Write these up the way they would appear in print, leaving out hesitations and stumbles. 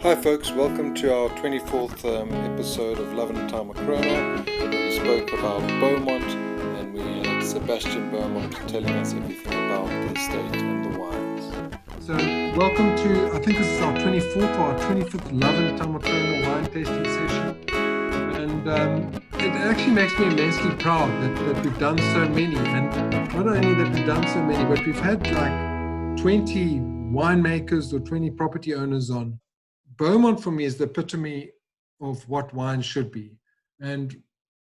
Hi folks, welcome to our 24th episode of Love in a Time of Corona. We spoke about Beaumont and we had Sebastian Beaumont telling us everything about the estate and the wines. So welcome to, I think this is our 24th or our 25th Love in a Time of Corona wine tasting session. And it actually makes me immensely proud that we've done so many. And not only that we've done so many, but we've had like 20 winemakers or 20 property owners on. Beaumont for me is the epitome of what wine should be. And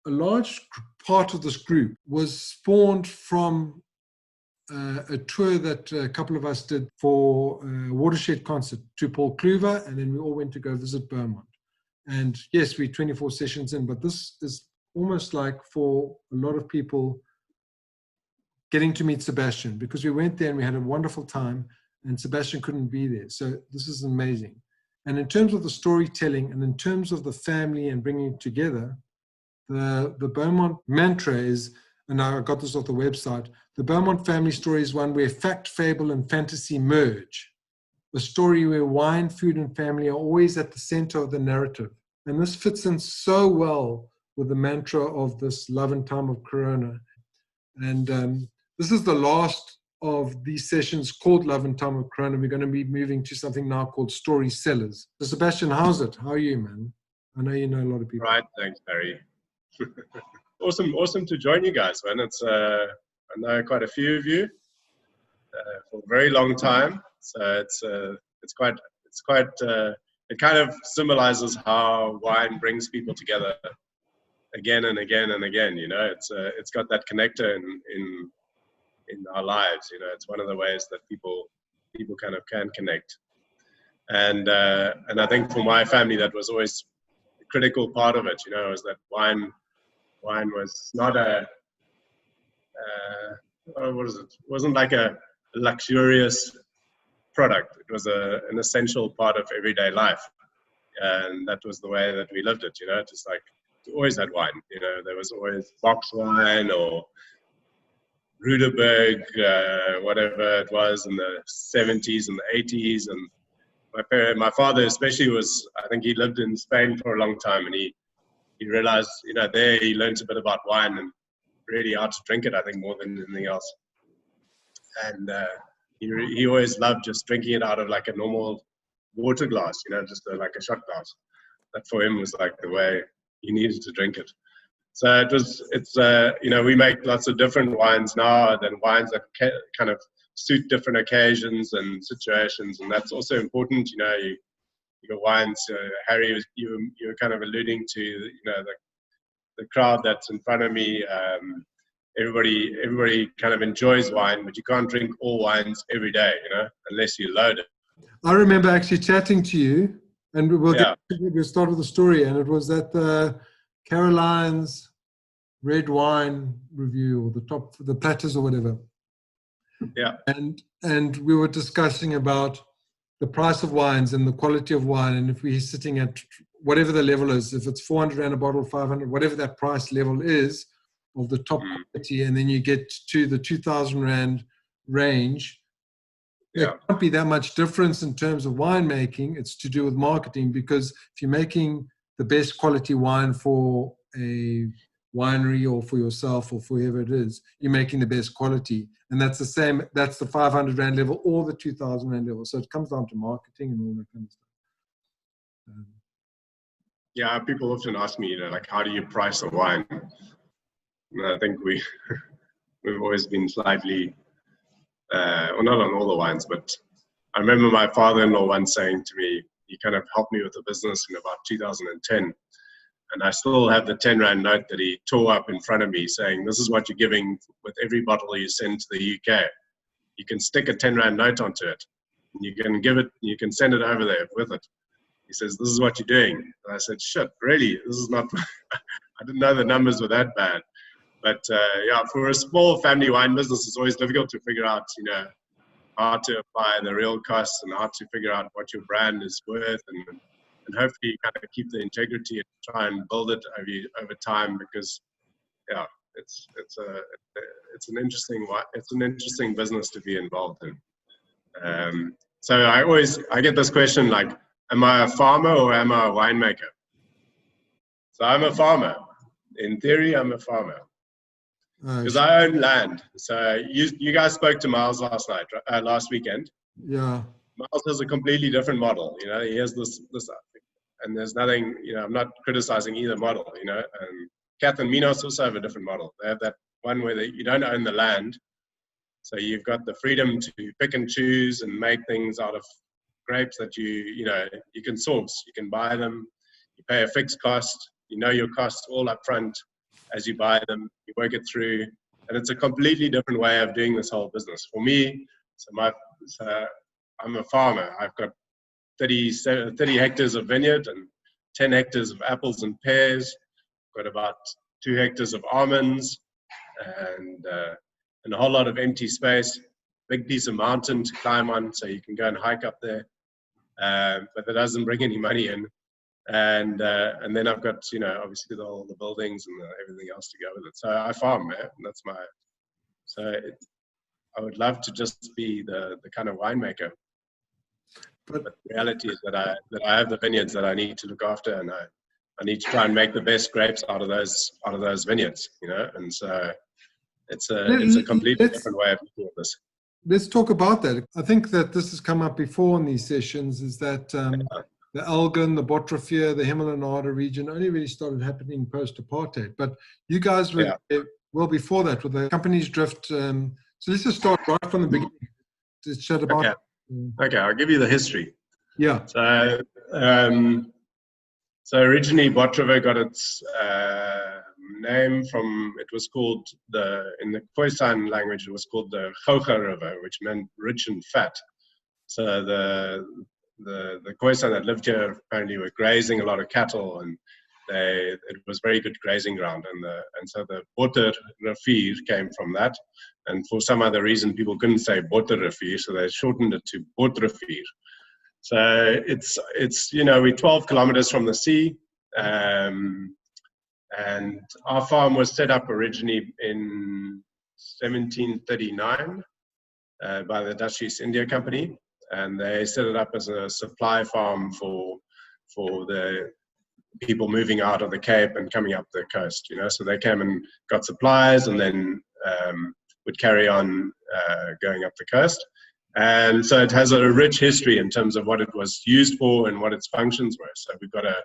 a large part of this group was spawned from a tour that a couple of us did for a Watershed concert to Paul Kluwer, and then we all went to go visit Beaumont. And yes, we're 24 sessions in, but this is almost like for a lot of people getting to meet Sebastian, because we went there and we had a wonderful time and Sebastian couldn't be there. So this is amazing. And in terms of the storytelling and in terms of the family and bringing it together, the Beaumont mantra is, and I got this off the website, the Beaumont family story is one where fact, fable, and fantasy merge. A story where wine, food, and family are always at the center of the narrative. And this fits in so well with the mantra of this Love in Time of Corona. And this is the last of these sessions called Love in Time of Corona. We're going to be moving to something now called Story Cellars. So Sebastian, how's it? How are you, man? I know you know a lot of people. Right, thanks, Barry. Awesome to join you guys, man. It's I know quite a few of you for a very long time, so it's quite it kind of symbolizes how wine brings people together again and again and again. You know, it's got that connector in our lives. You know, it's one of the ways that people kind of can connect, and I think for my family that was always a critical part of it. You know, is that wine was not a it wasn't like a luxurious product. It was an essential part of everyday life, and that was the way that we lived it. You know, just like we always had wine. You know, there was always box wine or Ruderberg, whatever it was in the 70s and the 80s. And my father especially I think he lived in Spain for a long time, and he realized, you know, there he learned a bit about wine and really how to drink it, I think, more than anything else. And he always loved just drinking it out of like a normal water glass, you know, just like a shot glass. That for him was like the way he needed to drink it. So it's you know, we make lots of different wines now than wines that kind of suit different occasions and situations, and that's also important. You know, your wines, Harry, you were kind of alluding to, you know, the crowd that's in front of me. Everybody kind of enjoys wine, but you can't drink all wines every day, you know, unless you load it. I remember actually chatting to you, and we'll start with the story, and it was that Caroline's red wine review, or the platters or whatever. Yeah. And we were discussing about the price of wines and the quality of wine, and if we're sitting at whatever the level is, if it's 400 Rand a bottle, 500, whatever that price level is of the top quality, and then you get to the 2,000 Rand range, there can't be that much difference in terms of winemaking. It's to do with marketing, because if you're making the best quality wine for a winery or for yourself or for whoever it is, you're making the best quality. And that's the same, that's the 500 Rand level or the 2,000 Rand level. So it comes down to marketing and all that kind of stuff. Yeah, people often ask me, you know, like, how do you price a wine? And I think we've always been slightly, well, not on all the wines, but I remember my father-in-law once saying to me, he kind of helped me with the business in about 2010. And I still have the 10 Rand note that he tore up in front of me saying, this is what you're giving with every bottle you send to the UK. You can stick a 10 Rand note onto it. And you can give it, you can send it over there with it. He says, this is what you're doing. And I said, shit, really? This is not, I didn't know the numbers were that bad. But yeah, for a small family wine business, it's always difficult to figure out, you know, how to apply the real costs and how to figure out what your brand is worth, and hopefully kind of keep the integrity and try and build it over time, because yeah, it's an interesting business to be involved in. So I get this question like, am I a farmer or am I a winemaker? So I'm a farmer. In theory, I'm a farmer. Because I own land. So you guys spoke to Miles last weekend. Yeah. Miles has a completely different model. You know, he has this, and there's nothing. You know, I'm not criticizing either model. You know, and Kath and Minos also have a different model. They have that one where you don't own the land, so you've got the freedom to pick and choose and make things out of grapes that you can source. You can buy them. You pay a fixed cost. You know your costs all up front as you buy them. You work it through, and it's a completely different way of doing this whole business. For me, I'm a farmer. I've got 30 hectares of vineyard and 10 hectares of apples and pears. I've got about 2 hectares of almonds and a whole lot of empty space. Big piece of mountain to climb on, so you can go and hike up there. But that doesn't bring any money in. And then I've got, you know, obviously all the buildings and everything else to go with it. So I farm, man. And that's my. I would love to just be the kind of winemaker. But the reality is that I have the vineyards that I need to look after, and I need to try and make the best grapes out of those vineyards, you know. And so it's a completely different way of looking at this. Let's talk about that. I think that this has come up before in these sessions, is that the Elgin, the Bottrofeer, the Hemelanada region only really started happening post-apartheid. But you guys were well before that with the Company's Drift. So let's just start right from the beginning. Just chat about Okay, I'll give you the history. Yeah. So originally Bottrofeer got its name from, it was called in the Khoisan language, it was called the Gouga River, which meant rich and fat. So the Khoisan that lived here apparently were grazing a lot of cattle, and it was very good grazing ground, and so the Botter Rivier came from that. And for some other reason, people couldn't say Botter Rivier, so they shortened it to Bottrofeer. So it's you know, we're 12 kilometers from the sea, and our farm was set up originally in 1739 by the Dutch East India Company, and they set it up as a supply farm for the people moving out of the Cape and coming up the coast. You know, so they came and got supplies, and then would carry on going up the coast. And so it has a rich history in terms of what it was used for and what its functions were. So we've got a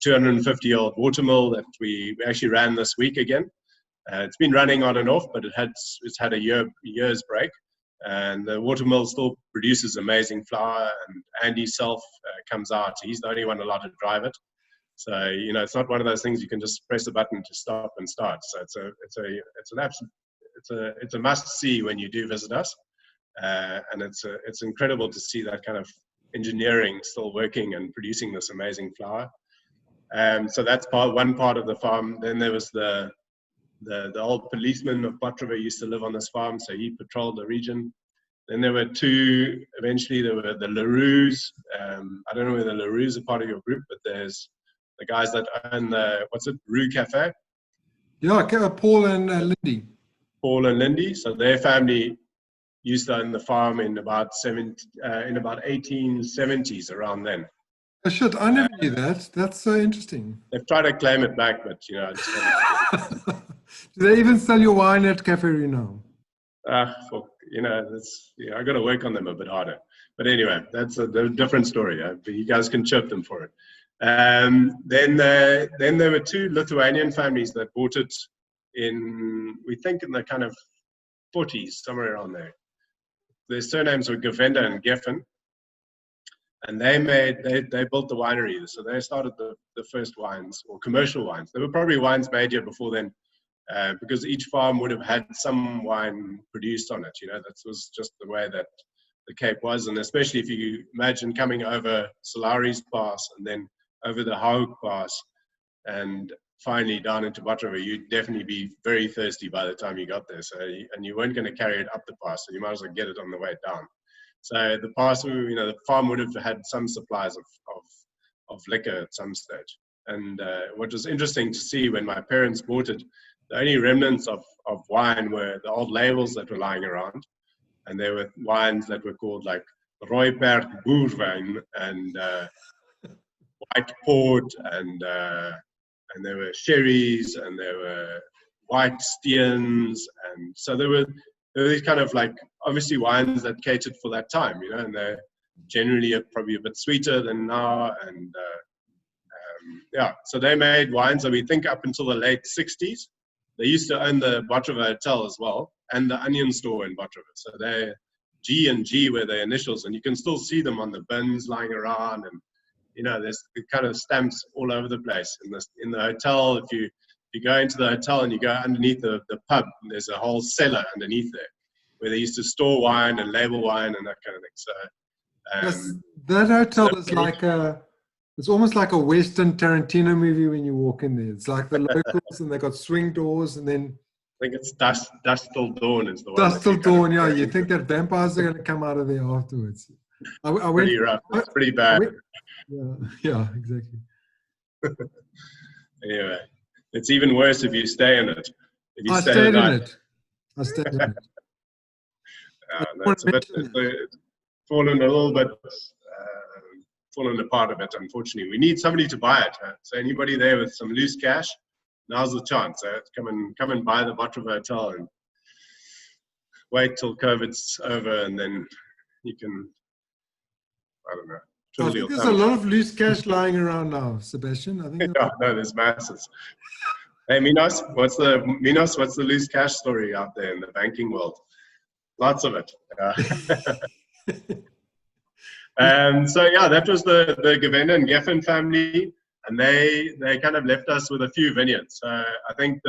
250-year-old watermill that we actually ran this week again. It's been running on and off, but it's had a year's break. And the watermill still produces amazing flour. And Andy Self comes out. He's the only one allowed to drive it. So, you know, it's not one of those things you can just press a button to stop and start. So it's a must see when you do visit us. And it's incredible to see that kind of engineering still working and producing this amazing flour. So that's one part of the farm. Then there was the old policeman of Bottrofeer used to live on this farm, so he patrolled the region. Then there were eventually there were the Leroux's. I don't know whether the Leroux's are part of your group, but there's the guys that own Rue Cafe? Yeah, Paul and Lindy. Paul and Lindy. So their family used to own the farm in about 1870s, around then. Oh, shit, I never knew that. That's so interesting. They've tried to claim it back, but you know. Do they even sell your wine at Cafe Reno? You know, I got to work on them a bit harder. But anyway, that's a different story. You guys can chirp them for it. Then there were 2 Lithuanian families that bought it we think in the kind of 40s, somewhere around there. Their surnames were Govenda and Geffen, and they built the winery. So they started the first wines, or commercial wines. There were probably wines made here before then, because each farm would have had some wine produced on it. You know, that was just the way that the Cape was, and especially if you imagine coming over Solari's Pass and then over the Haug Pass and finally down into Bottrofeer, you'd definitely be very thirsty by the time you got there. So, and you weren't going to carry it up the pass, so you might as well get it on the way down. So the pass, you know, the farm would have had some supplies of liquor at some stage. And what was interesting to see when my parents bought it, the only remnants of wine were the old labels that were lying around. And there were wines that were called like Rooiperk Boerwijn and white port, and there were sherries, and there were white steins, and so there were these kind of like obviously wines that catered for that time, you know, and they're generally probably a bit sweeter than now, and yeah, so they made wines that we think up until the late 60s. They used to own the Bottrova Hotel as well, and the Onion Store in Bottrova. So they G and G were their initials, and you can still see them on the bins lying around, and you know, there's the kind of stamps all over the place. In the hotel, if you go into the hotel and you go underneath the pub, there's a whole cellar underneath there where they used to store wine and label wine and that kind of thing. So yes, that hotel is like it's almost like a Western Tarantino movie when you walk in there. It's like the locals, and they got swing doors, and then I think it's Dust Till Dawn is the one. Dust Till Dawn, yeah. You think that vampires are going to come out of there afterwards. I went, pretty rough. It's pretty bad. Yeah, exactly. Anyway, it's even worse if you stay in it. If you I stayed in it. That's a bit, it's fallen a little bit, fallen apart a bit, unfortunately. We need somebody to buy it. So anybody there with some loose cash, now's the chance. Come and buy the Bottrova Hotel and wait till COVID's over, and then you can, I don't know. I think there's a lot of loose cash lying around now, Sebastian. I think no, there's masses. Hey, Minos, what's the loose cash story out there in the banking world? Lots of it. So yeah, that was the Gewende and Geffen family, and they kind of left us with a few vineyards. So I think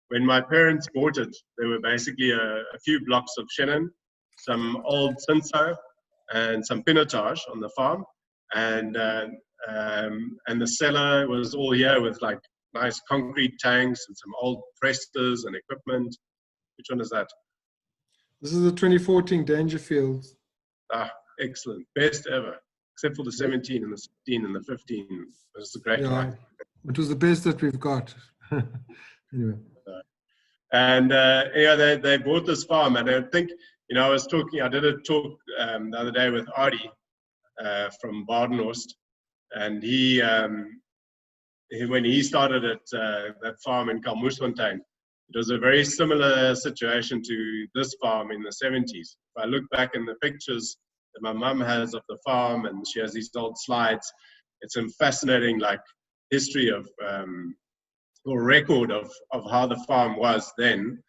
when my parents bought it, there were basically a few blocks of Chenin, some old Cinsault, and some Pinotage on the farm, and the cellar was all here with like nice concrete tanks and some old presses and equipment. Which one is that? This is the 2014 Dangerfield. Ah, excellent, best ever, except for the 17 and the 16 and the 15. It was a great wine. It was the best that we've got. Anyway. And yeah, they bought this farm, and I think, you know, I did a talk the other day with Adi from Badenhorst, and he when he started at that farm in Kalmoesfontein, it was a very similar situation to this farm in the 70s. If I look back in the pictures that my mum has of the farm, and she has these old slides, it's a fascinating like history of or record of how the farm was then,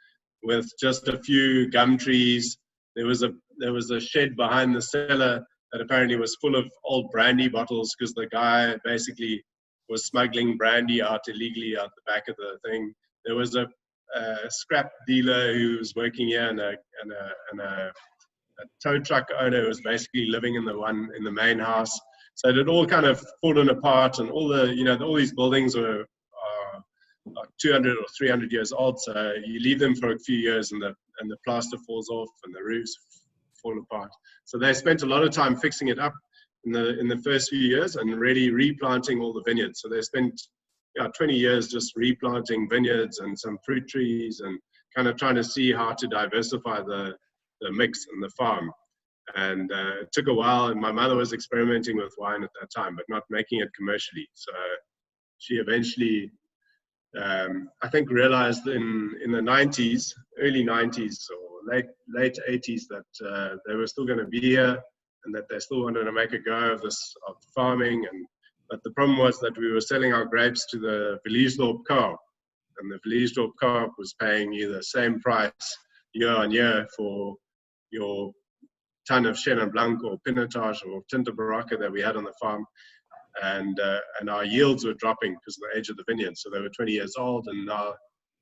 with just a few gum trees. There was a shed behind the cellar that apparently was full of old brandy bottles, because the guy basically was smuggling brandy out illegally out the back of the thing. There was a scrap dealer who was working here, and a tow truck owner who was basically living in the main house. So it had all kind of fallen apart, and all these buildings are 200 or 300 years old. So you leave them for a few years, and the plaster falls off, and the roofs fall apart. So they spent a lot of time fixing it up in the first few years, and really replanting all the vineyards. So they spent 20 years just replanting vineyards and some fruit trees, and kind of trying to see how to diversify the mix in the farm. And it took a while, and my mother was experimenting with wine at that time, but not making it commercially. So she eventually, I think, realized in the 90s, early 90s or late 80s, that they were still going to be here, and that they still wanted to make a go of farming. But the problem was that we were selling our grapes to the Vliesdorp Co-op, and the Vliesdorp Co-op was paying you the same price year on year for your ton of Chenin Blanc or Pinotage or Tinta Barocca that we had on the farm. And our yields were dropping because of the age of the vineyard. So they were 20 years old, and now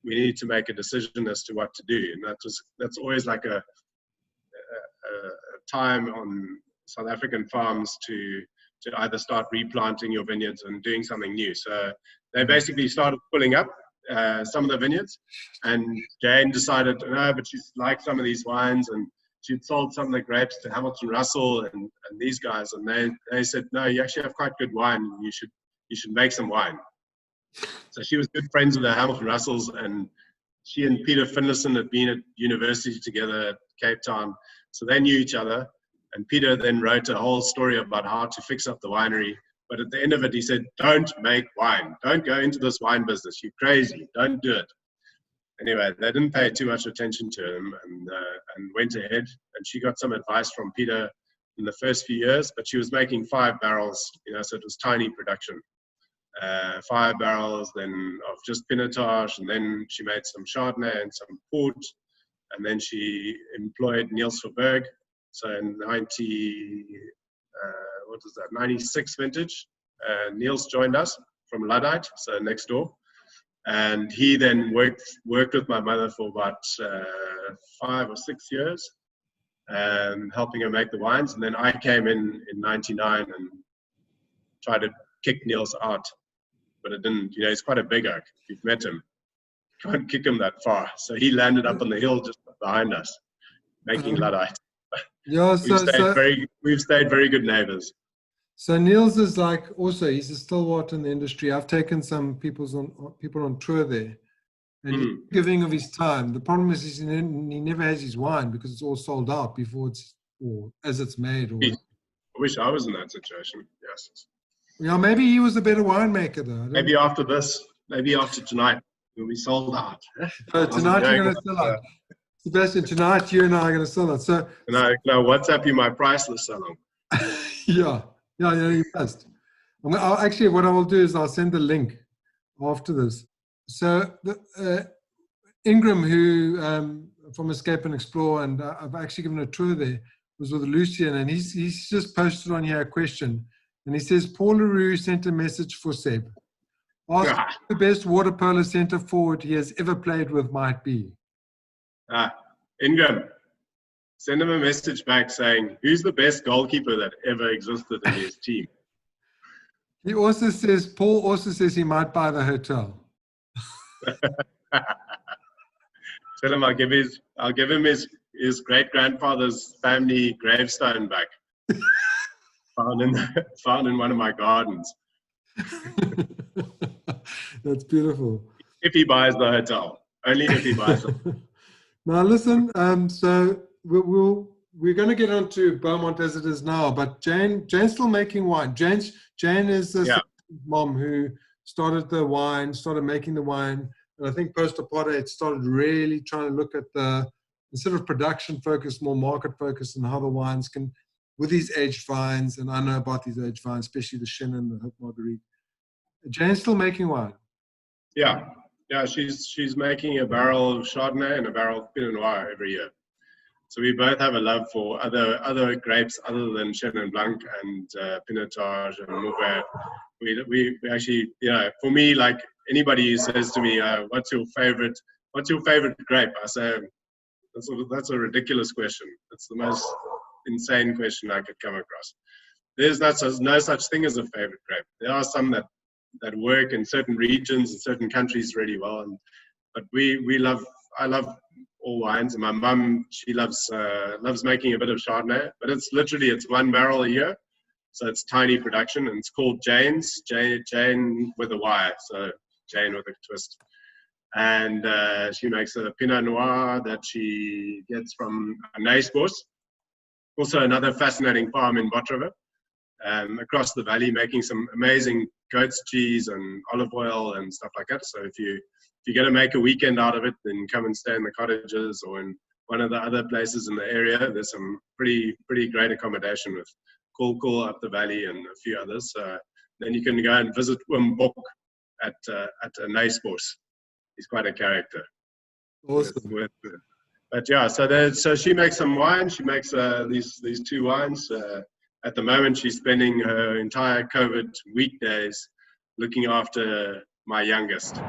we needed to make a decision as to what to do. And that's always like a time on South African farms to either start replanting your vineyards and doing something new. So they basically started pulling up some of the vineyards, and Jane decided, no, but she liked some of these wines, and she'd sold some of the grapes to Hamilton Russell and these guys, and they said, no, you actually have quite good wine. You should make some wine. So she was good friends with the Hamilton Russells, and she and Peter Finlayson had been at university together at Cape Town, so they knew each other. And Peter then wrote a whole story about how to fix up the winery But at the end of it, he said, "Don't make wine. Don't go into this wine business. You're crazy. Don't do it." Anyway, they didn't pay too much attention to him and went ahead. And she got some advice from Peter in the first few years, but she was making 5 barrels, so it was tiny production. 5 barrels then of just Pinotage, and then she made some Chardonnay and some Port, and then she employed Niels Verberg. So in 96 vintage, Niels joined us from Luddite, so next door. And he then worked with my mother for about 5 or 6 years, helping her make the wines. And then I came in 99 and tried to kick Niels out, but it didn't. He's quite a big oak. You've met him. You can't kick him that far. So he landed up on the hill just behind us, making Luddite. Yeah, we've stayed very good neighbors. So Niels is he's a stalwart in the industry. I've taken some people on tour there, and he's giving of his time. The problem is he never has his wine because it's all sold out before as it's made. I wish I was in that situation. Yes. Yeah, maybe he was a better winemaker though. Maybe after this, maybe after tonight, we'll be sold out. So tonight you're going to sell out. Sebastian, tonight you and I are going to sell it. So no, WhatsApp you my priceless salon. Yeah, you must. Actually, what I will do is I'll send the link after this. So Ingram, who from Escape and Explore, and I've actually given a tour there, was with Lucian, and he's just posted on here a question, and he says Paul LaRue sent a message for Seb. Ask who the best water polo centre forward he has ever played with might be. Ingram, send him a message back saying, who's the best goalkeeper that ever existed in his team? Paul also says he might buy the hotel. Tell him I'll give him his great-grandfather's family gravestone back. found in one of my gardens. That's beautiful. If he buys the hotel. Only if he buys it. Now listen, so we're going to get on to Beaumont as it is now, but Jane's still making wine. Jane is the mom who started making the wine, and I think post-apartheid started really trying to look at instead of production focus, more market focus, and how the wines can, with these aged vines, and I know about these aged vines, especially the Chenin, the Haute Marguerite. Jane's still making wine. Yeah, she's making a barrel of Chardonnay and a barrel of Pinot Noir every year. So we both have a love for other grapes other than Chenin Blanc and Pinotage and Mourvèdre. We actually, for me, like anybody who says to me, what's your favorite grape? I say, that's a ridiculous question. It's the most insane question I could come across. There's no such thing as a favorite grape. There are some that work in certain regions and certain countries really well, but I love all wines, and my mum, she loves making a bit of Chardonnay, but it's 1 barrel a year, so it's tiny production, and it's called Jane's, Jane with a Y, so Jane with a twist. And she makes a Pinot Noir that she gets from Naisbos, also another fascinating farm in Botriver, across the valley, making some amazing goat's cheese and olive oil and stuff like that. So if you're going to make a weekend out of it, then come and stay in the cottages or in one of the other places in the area. There's some pretty great accommodation with Cool up the valley and a few others. Then you can go and visit Wim Bok at Naisbos. He's quite a character. Awesome. But yeah, so she makes some wine. She makes these 2 wines. At the moment, she's spending her entire COVID weekdays looking after my youngest.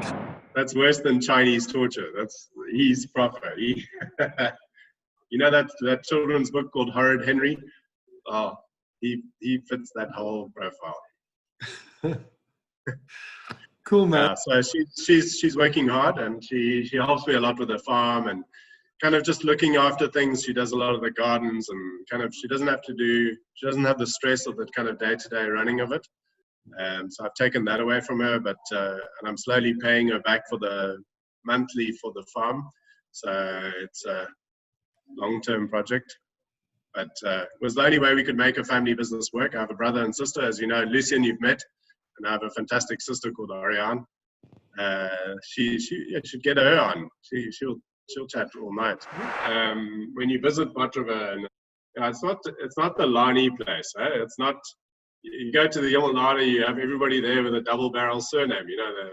That's worse than Chinese torture. He's proper. That children's book called Horrid Henry? Oh, he fits that whole profile. Cool, man. So she's working hard, and she helps me a lot with the farm and kind of just looking after things. She does a lot of the gardens, and kind of she doesn't have the stress of the kind of day-to-day running of it. So I've taken that away from her, but and I'm slowly paying her back for the monthly for the farm. So it's a long-term project. But it was the only way we could make a family business work. I have a brother and sister, as you know, Lucian, you've met, and I have a fantastic sister called Ariane. She should get her on. She'll chat all night. When you visit Bottrova, and it's not the Lani place. It's not. You go to the Yamulnada, you have everybody there with a double-barrel surname. You know, the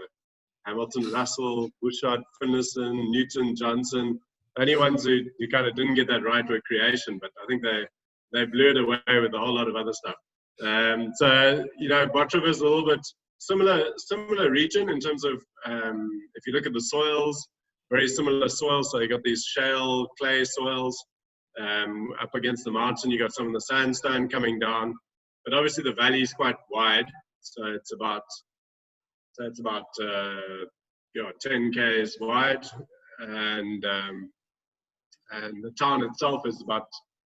Hamilton, Russell, Bouchard, Finlayson, Newton, Johnson. The only ones who kind of didn't get that right were creation, but I think they blew it away with a whole lot of other stuff. So you know, Bottrova is a little bit similar region in terms of if you look at the soils, very similar soils. So you got these shale clay soils up against the mountain. You got some of the sandstone coming down, but obviously the valley is quite wide. So it's about 10 k's wide, and the town itself is about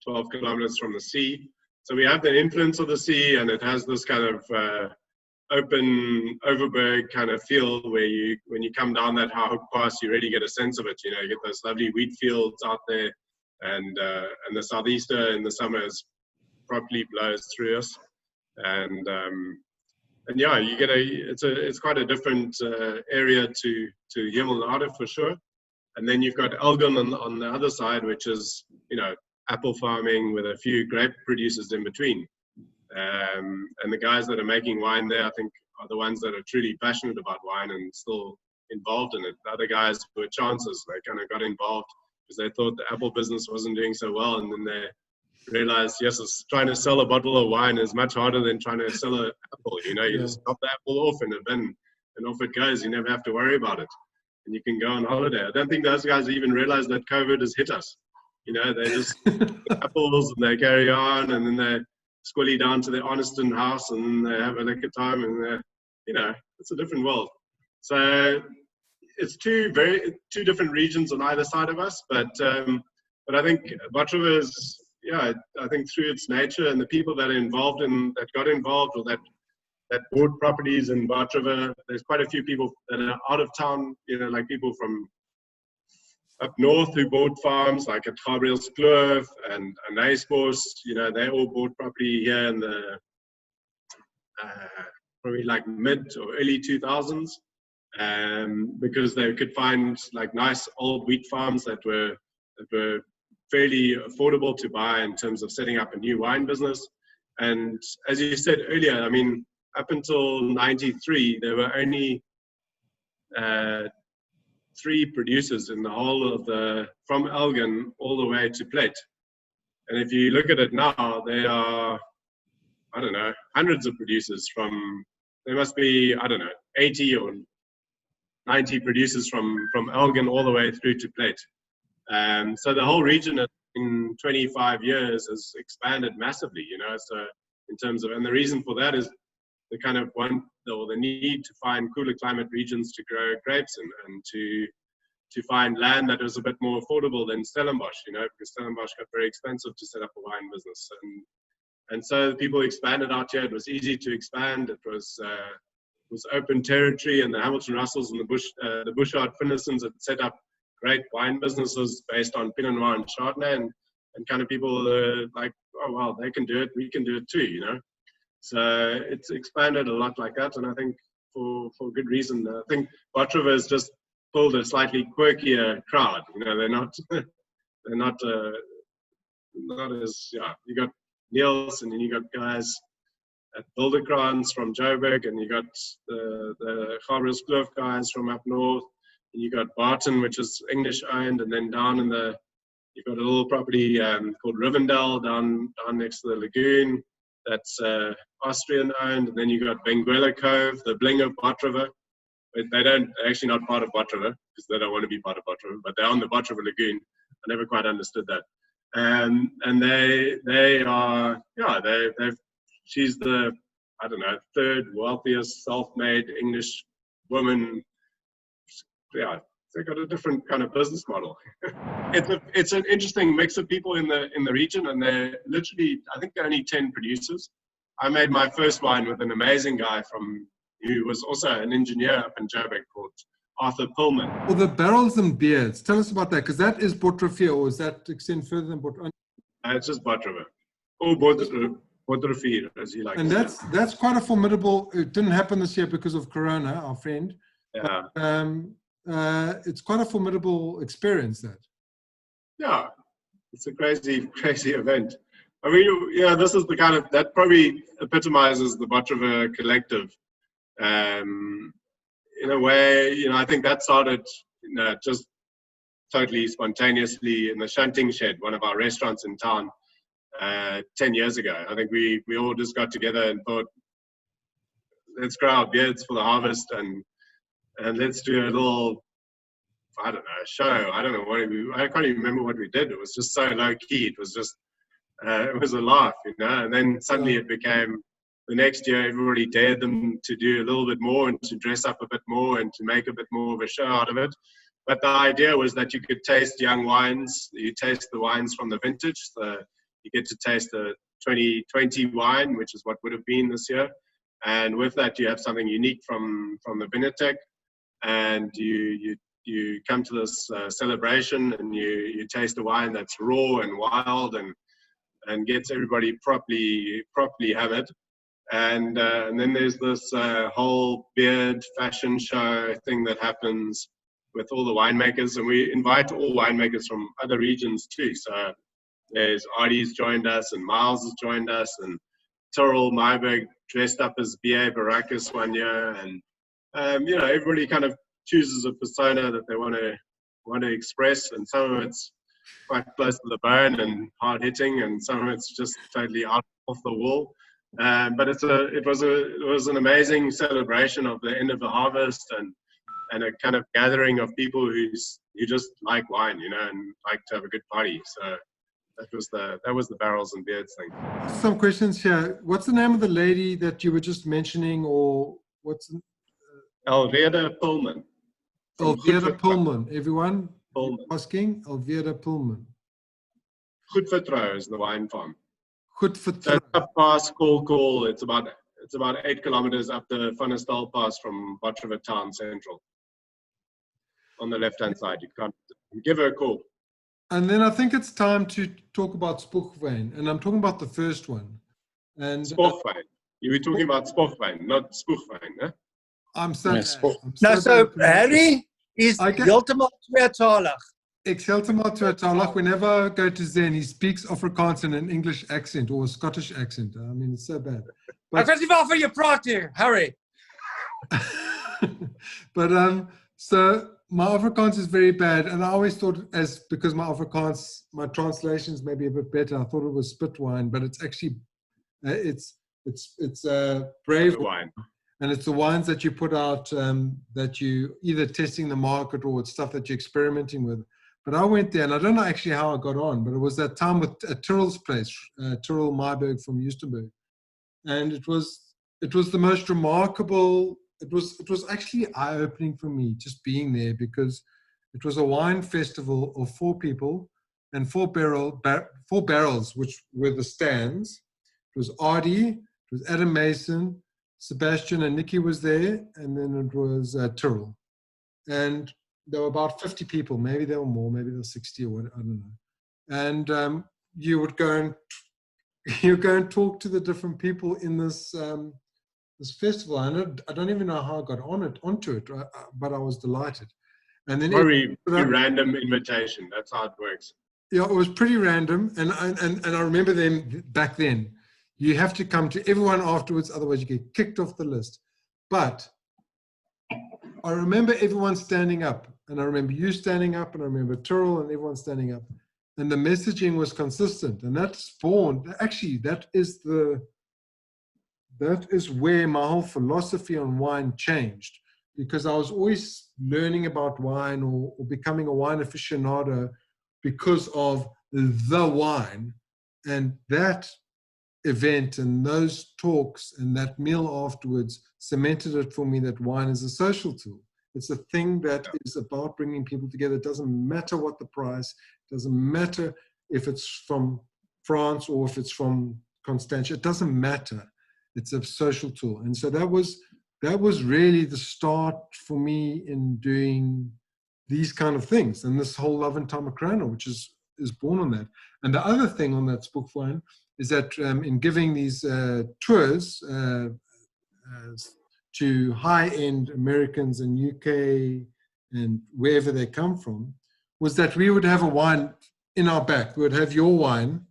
12 kilometers from the sea. So we have the influence of the sea, and it has this kind of open overberg kind of feel where when you come down that Hook Pass, you really get a sense of it. You know, you get those lovely wheat fields out there, and the southeaster in the summers properly blows through us, and yeah, you get it's quite a different area to Yamulnada for sure. And then you've got Elgin on the other side, which is, you know, apple farming with a few grape producers in between. And the guys that are making wine there, I think, are the ones that are truly passionate about wine and still involved in it. The other guys were chancers. They kind of got involved because they thought the apple business wasn't doing so well, and then they realized, yes, trying to sell a bottle of wine is much harder than trying to sell an apple. You know, you just chop the apple off in a bin, and off it goes. You never have to worry about it, and you can go on holiday. I don't think those guys even realize that COVID has hit us. You know, they just apples and they carry on, and then they squilly down to their Honeston house, and they have a liquor time, and you know, it's a different world. So it's two different regions on either side of us, but I think Bottrova is, yeah, I think through its nature and the people that got involved or that bought properties in Bottrova, there's quite a few people that are out of town, you know, like people from up north who bought farms, like at Gabrielskloof and Ysbos. You know, they all bought property here in the probably like mid or early 2000s, because they could find like nice old wheat farms that were fairly affordable to buy in terms of setting up a new wine business. And as you said earlier, I mean, up until 93, there were only 3 producers in the whole of from Elgin all the way to Plate. And if you look at it now, there are, I don't know, hundreds of producers there must be, I don't know, 80 or 90 producers from Elgin all the way through to Plate. So the whole region in 25 years has expanded massively, you know, so in terms of, and the reason for that is the kind of the need to find cooler climate regions to grow grapes and to find land that was a bit more affordable than Stellenbosch, you know, because Stellenbosch got very expensive to set up a wine business. And so people expanded out here. It was easy to expand. It was open territory, and the Hamilton Russells and the Bouchard Finlaysons had set up great wine businesses based on Pinot Noir and Chardonnay, and kind of people like, oh, well, they can do it, we can do it too, you know. So it's expanded a lot like that, and I think for good reason. I think Bottrova has just pulled a slightly quirkier crowd. You know, they're not as, yeah. You got Niels, and then you got guys at Bilderkrans from Joburg, and you got the Gabrielskloof guys from up north, and you got Barton, which is English owned, and then down in you've got a little property called Rivendell down next to the lagoon. That's Austrian owned, and then you got Benguela Cove, the bling of Bottrova. They're actually not part of Bottrova because they don't want to be part of Bottrova, but they're on the Bottrova lagoon. I never quite understood that. And they are, yeah, she's the, I don't know, 3rd wealthiest self-made English woman. Yeah, they got a different kind of business model. It's an interesting mix of people in the region, and they're literally, I think they're only 10 producers. I made my first wine with an amazing guy who was also an engineer up in Joburg called Arthur Pullman. Well, the barrels and beards, tell us about that, because that is Bottrova, or is that extend further than Bottrova? It's just Botteriver. Or Botterivier, as you like And to say. that's quite a formidable, it didn't happen this year because of Corona, our friend. Yeah. But, it's quite a formidable experience, that. Yeah. It's a crazy, crazy event. I mean, yeah, this is the kind of, that probably epitomizes the Botteriver collective. In a way, you know, I think that started, you know, just totally spontaneously in the Shunting Shed, one of our restaurants in town, 10 years ago. I think we all just got together and thought, let's grow our beards for the harvest and let's do a little, I don't know, show. I don't know I can't even remember what we did. It was just so low key. It was just, it was a laugh, you know, and then suddenly it became, the next year everybody dared them to do a little bit more and to dress up a bit more and to make a bit more of a show out of it. But the idea was that you could taste young wines. You taste the wines from the vintage. You get to taste the 2020 wine, which is what would have been this year. And with that, you have something unique from the Vinotech. And you come to this celebration and you taste the wine that's raw and wild and gets everybody properly hammered. And then there's this whole beard fashion show thing that happens with all the winemakers, and we invite all winemakers from other regions too. So there's Artie's joined us, and Miles has joined us, and Tyrrell Myberg dressed up as B.A. Baracus one year, and you know, everybody kind of chooses a persona that they want to express, and some of it's quite close to the bone and hard hitting, and some of it's just totally off the wall. But it was an amazing celebration of the end of the harvest and a kind of gathering of people who just like wine, you know, and like to have a good party. So that was the barrels and beards thing. Some questions here. What's the name of the lady that you were just mentioning, or what's Elvira Pullman. Elvira Pullman. Everyone Pullman. Asking Elvira Pullman. Goed Vertrouw is the wine farm. Goed Vertrouw. So up past Call. It's about 8 kilometers up the Funnelstal Pass from Botteriver town central. On the left-hand side, you can give her a call. And then I think it's time to talk about Spoegwyn, and I'm talking about the first one. And Spoegwyn. You were talking about Spoegwyn, not Spoegwyn, eh? I'm so Harry is heeltemal tweetalig. Ek's heeltemal tweetalig. Whenever I go to Zen, he speaks Afrikaans in an English accent or a Scottish accent. I mean, it's so bad. Ek weet nie waarvan jy praat hier, Harry. But so my Afrikaans is very bad, and I always thought, because my Afrikaans, my translations may be a bit better, I thought it was spit wine, but it's actually it's brave wine. And it's the wines that you put out that you either testing the market or it's stuff that you're experimenting with. But I went there, and I don't know actually how I got on, but it was that time with Tyrrell's place, Tyrrell Myberg from Houstonburg. And it was the most remarkable, it was actually eye-opening for me just being there, because it was a wine festival of 4 people and 4 barrels, which were the stands. It was Artie, it was Adam Mason, Sebastian and Nikki was there, and then it was Tyrrell. And there were about 50 people, maybe there were more, maybe there were 60 or what, I don't know. And you would go and talk to the different people in this this festival. I don't even know how I got onto it, but I was delighted. And then very random invitation. That's how it works. Yeah, it was pretty random, and I remember them back then. You have to come to everyone afterwards, otherwise you get kicked off the list. But I remember everyone standing up, and I remember you standing up, and I remember Tyrrell and everyone standing up, and the messaging was consistent, and that spawned. Actually, that is where my whole philosophy on wine changed, because I was always learning about wine or becoming a wine aficionado because of the wine, and that event and those talks and that meal afterwards cemented it for me that wine is a social tool. It's a thing that is about bringing people together. It doesn't matter what the price, it doesn't matter if it's from France or if it's from Constantia, it doesn't matter. It's a social tool. And so that was really the start for me in doing these kind of things, and this whole Love and Time of Corona, which is born on that. And the other thing on that spook wine is that in giving these tours to high-end Americans in UK and wherever they come from, was that we would have a wine in our back. We would have your wine,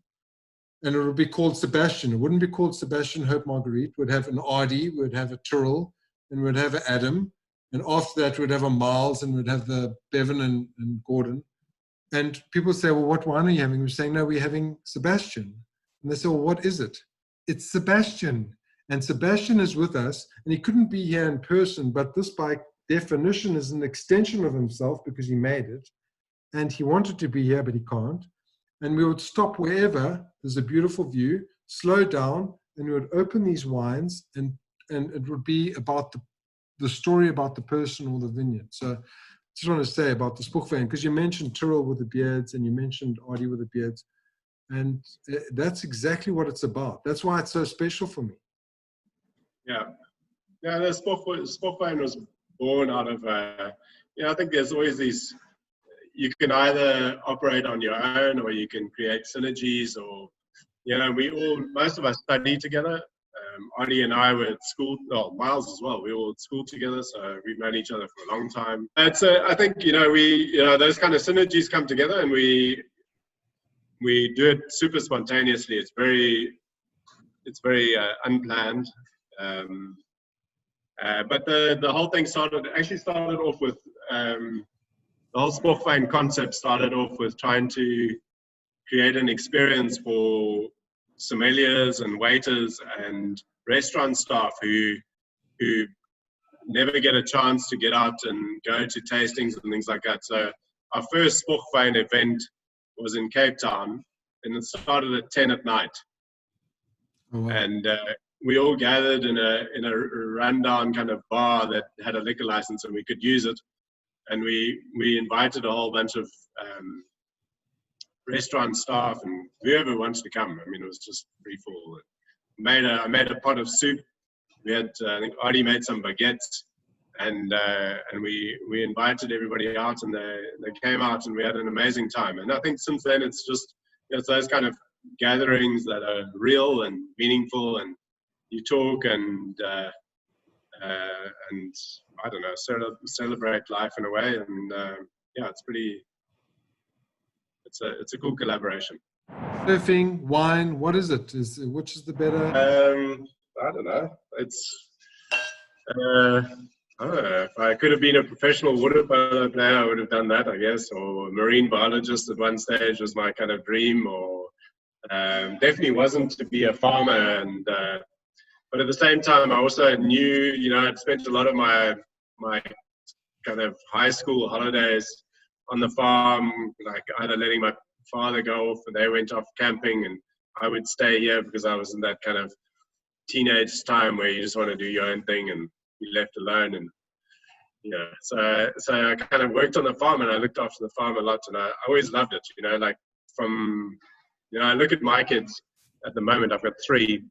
and it would be called Sebastian. It wouldn't be called Sebastian Hope Marguerite. We'd have an Ardy, we'd have a Tyrrell, and we'd have an Adam. And after that, we'd have a Miles, and we'd have the Bevan and Gordon. And people say, well, what wine are you having? We're saying, no, we're having Sebastian. And they say, well, what is it? It's Sebastian. And Sebastian is with us, and he couldn't be here in person, but this by definition is an extension of himself because he made it. And he wanted to be here, but he can't. And we would stop wherever there's a beautiful view, slow down, and we would open these wines, and it would be about the story about the person or the vineyard. So I just want to say about the Spookvein, because you mentioned Tyrrell with the beards, and you mentioned Ardy with the beards, and that's exactly what it's about. That's why it's so special for me. Yeah, the Spookvein was born out of, I think there's always these, you can either operate on your own or you can create synergies, or, most of us study together. Ardy and I were at school, Miles as well, we were all at school together, so we've known each other for a long time. And so I think, those kind of synergies come together, and we do it super spontaneously. It's very unplanned. But the whole thing started off with, the whole Spookvein concept started off with trying to create an experience for sommeliers and waiters and restaurant staff who never get a chance to get out and go to tastings and things like that. So our first Spookvein event was in Cape Town, and it started at 10 at night. Oh, wow. And we all gathered in a rundown kind of bar that had a liquor license, and we could use it. And we invited a whole bunch of restaurant staff and whoever wants to come. I mean, it was just free fall. I made a pot of soup. We had, I think Ardy made some baguettes, and we invited everybody out, and they came out, and we had an amazing time. And I think since then it's just, it's those kind of gatherings that are real and meaningful, and you talk and I don't know, celebrate life in a way, and it's a cool collaboration. Surfing, wine, what is it? Which is the better? I don't know. It's I don't know. If I could have been a professional water polo player, I would have done that, I guess, or a marine biologist at one stage was my kind of dream, or definitely wasn't to be a farmer. And but at the same time, I also knew, I'd spent a lot of my kind of high school holidays on the farm, like either letting my father go off and they went off camping, and I would stay here because I was in that kind of teenage time where you just want to do your own thing and be left alone. And so I kind of worked on the farm, and I looked after the farm a lot, and I always loved it. Like I look at my kids at the moment. I've got 3.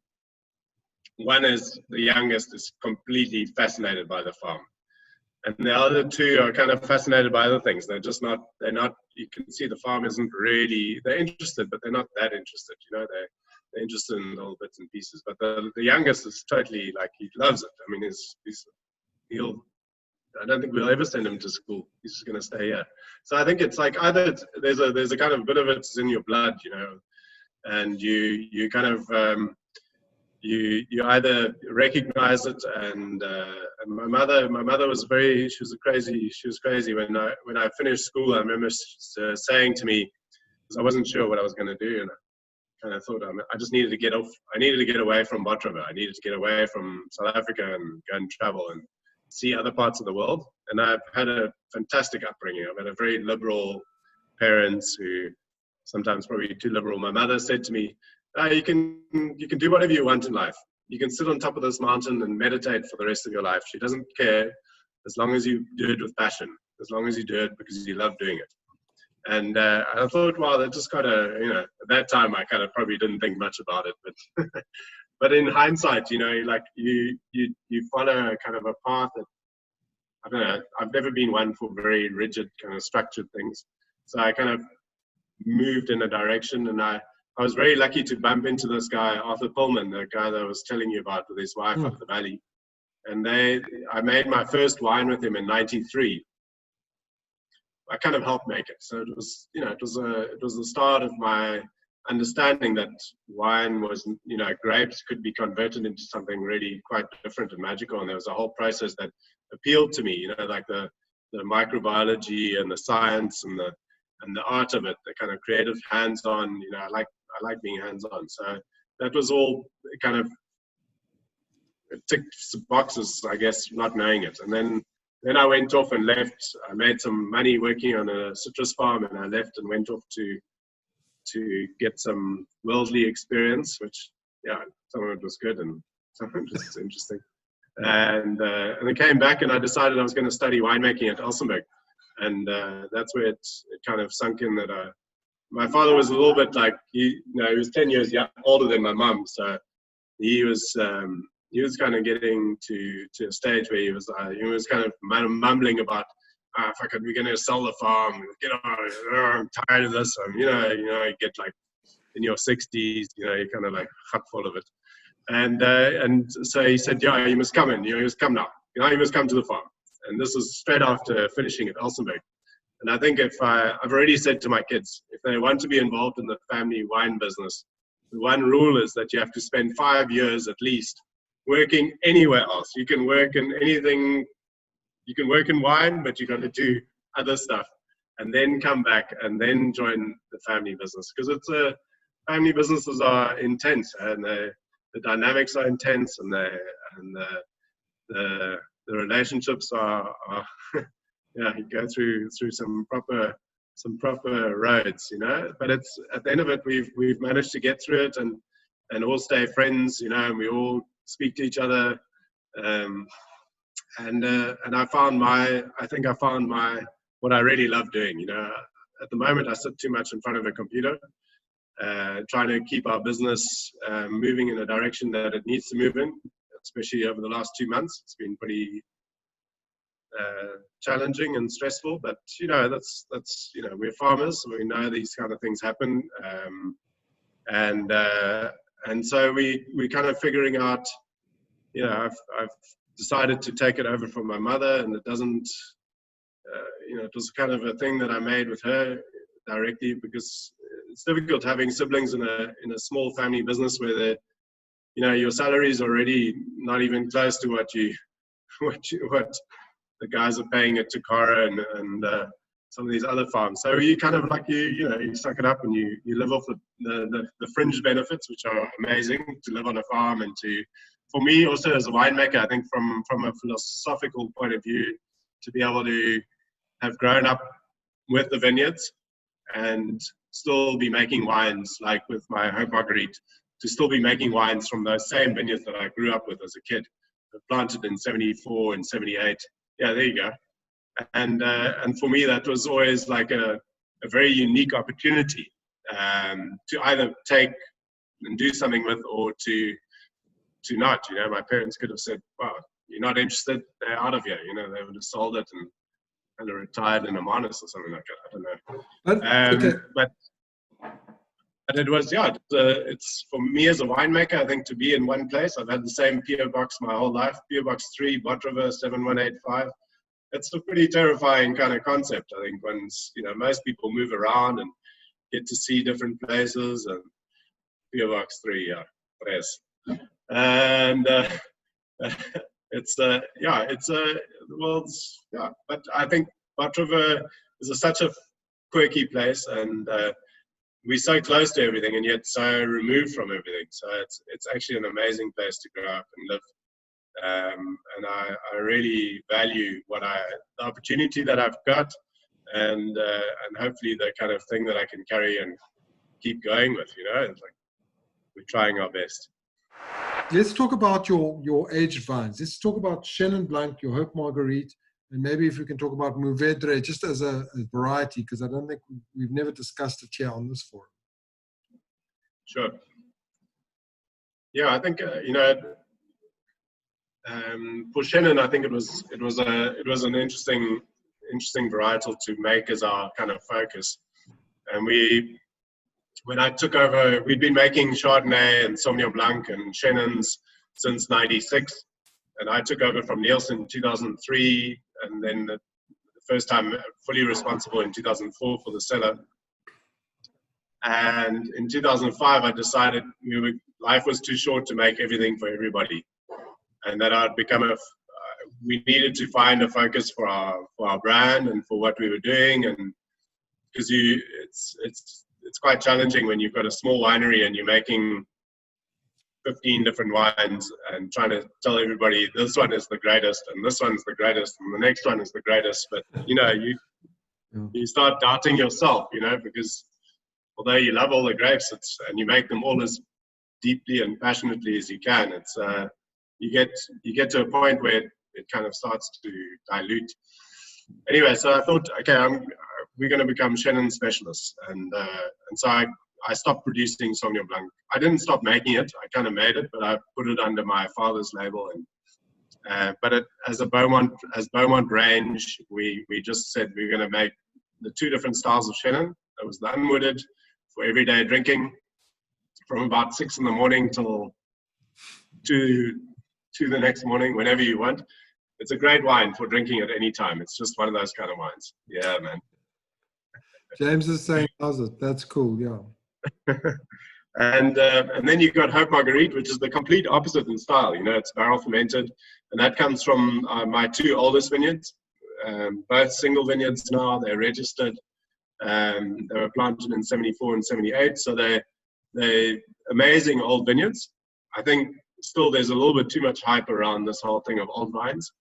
One is, the youngest is completely fascinated by the farm, and the other 2 are kind of fascinated by other things. They're not, you can see the farm isn't really, they're interested, but they're not that interested. They're interested in little bits and pieces. But the youngest is totally, like, he loves it. I mean, I don't think we'll ever send him to school. He's just going to stay here. So I think it's like either there's a kind of bit of it's in your blood, and you kind of, you either recognize it, and my mother was crazy when I finished school. I remember saying to me, because I wasn't sure what I was going to do, and I kind of thought I just needed to get off. I needed to get away from Bot River. I needed to get away from South Africa and go and travel and see other parts of the world. And I've had a fantastic upbringing. I've had a very liberal parents who sometimes probably too liberal. My mother said to me, you can do whatever you want in life. You can sit on top of this mountain and meditate for the rest of your life. She doesn't care, as long as you do it with passion, as long as you do it because you love doing it. And I thought, wow, that just kind of, at that time I kind of probably didn't think much about it, but but in hindsight, like you follow kind of a path that, I don't know, I've never been one for very rigid kind of structured things. So I kind of moved in a direction. And I was very lucky to bump into this guy, Arthur Pullman, the guy that I was telling you about with his wife up the valley. And I made my first wine with him in '93. I kind of helped make it. So it was, it was the start of my understanding that wine was, grapes could be converted into something really quite different and magical. And there was a whole process that appealed to me, like the microbiology and the science and the art of it, the kind of creative hands-on, I like being hands-on. So that was all kind of, it ticked boxes, I guess, not knowing it. And then I went off and left. I made some money working on a citrus farm, and I left and went off to get some worldly experience, which, some of it was good and some of it was interesting. And I came back and I decided I was going to study winemaking at Elsenburg. And that's where it kind of sunk in that my father was a little bit like, he was 10 years older than my mum. So he was kind of getting to a stage where he was kind of mumbling about, we're going to sell the farm. I'm tired of this. You get like in your 60s, you're kind of like hut full of it. And so he said, you must come in. You must come now. You must come to the farm. And this is straight after finishing at Elsenburg. And I think I've already said to my kids, if they want to be involved in the family wine business, the one rule is that you have to spend 5 years at least working anywhere else. You can work in anything. You can work in wine, but you got to do other stuff, and then come back and then join the family business, because family businesses are intense, and the dynamics are intense, and the relationships are you go through some proper roads, But it's at the end of it, we've managed to get through it and all stay friends, and we all speak to each other. And I found what I really love doing. At the moment I sit too much in front of a computer, trying to keep our business moving in a direction that it needs to move in, especially over the last 2 months. It's been pretty challenging and stressful, but that's we're farmers, so we know these kind of things happen, and so we kind of figuring out, I've decided to take it over from my mother, and it doesn't, it was kind of a thing that I made with her directly, because it's difficult having siblings in a small family business where your salary is already not even close to what the guys are paying at Takara and some of these other farms. So you kind of like, you suck it up and you live off the fringe benefits, which are amazing to live on a farm, and for me also as a winemaker, I think from a philosophical point of view, to be able to have grown up with the vineyards and still be making wines, like with my Hope Marguerite, to still be making wines from those same vineyards that I grew up with as a kid, planted in 74 and 78. Yeah, there you go. And for me, that was always like a very unique opportunity to either take and do something with, or to not. My parents could have said, "Wow, you're not interested? They're out of here." They would have sold it and kind of retired in a Manus or something like that. I don't know. But it was, it's for me as a winemaker, I think, to be in one place. I've had the same PO box my whole life, PO Box 3, Bot River 7185. It's a pretty terrifying kind of concept. I think once, most people move around and get to see different places, and PO Box 3, yes. And but I think Bot River is such a quirky place, and we're so close to everything and yet so removed from everything. So it's actually an amazing place to grow up and live. And I really value the opportunity that I've got, and hopefully the kind of thing that I can carry and keep going with. It's like we're trying our best. Let's talk about your aged vines. Let's talk about Chenin Blanc, your Hope Marguerite, and maybe if we can talk about Mourvedre just as a variety, because I don't think we've never discussed it here on this forum. Sure. Yeah, I think for Chenin, I think it was an interesting varietal to make as our kind of focus. And when I took over, we'd been making Chardonnay and Sauvignon Blanc and Chennons since '96. And I took over from Nielsen in 2003, and then the first time fully responsible in 2004 for the cellar. And in 2005, I decided life was too short to make everything for everybody, and that I'd become we needed to find a focus for our brand and for what we were doing, and because it's quite challenging when you've got a small winery and you're making 15 different wines and trying to tell everybody this one is the greatest and this one's the greatest and the next one is the greatest. But you start doubting yourself, because although you love all the grapes, and you make them all as deeply and passionately as you can, it's you get to a point where it kind of starts to dilute. Anyway, so I thought, okay, we're going to become Chenin specialists, and so I stopped producing Sauvignon Blanc. I didn't stop making it. I kind of made it, but I put it under my father's label. And as Beaumont range, we just said we're going to make the two different styles of Chenin. That was the unwooded for everyday drinking, from about 6 in the morning till 2 the next morning, whenever you want. It's a great wine for drinking at any time. It's just one of those kind of wines. Yeah, man. James is saying, how's it? That's cool, yeah. And then you've got Hope Marguerite, which is the complete opposite in style. It's barrel fermented, and that comes from my two oldest vineyards, both single vineyards now. They're registered. They were planted in '74 and '78, so they're amazing old vineyards. I think still there's a little bit too much hype around this whole thing of old vines.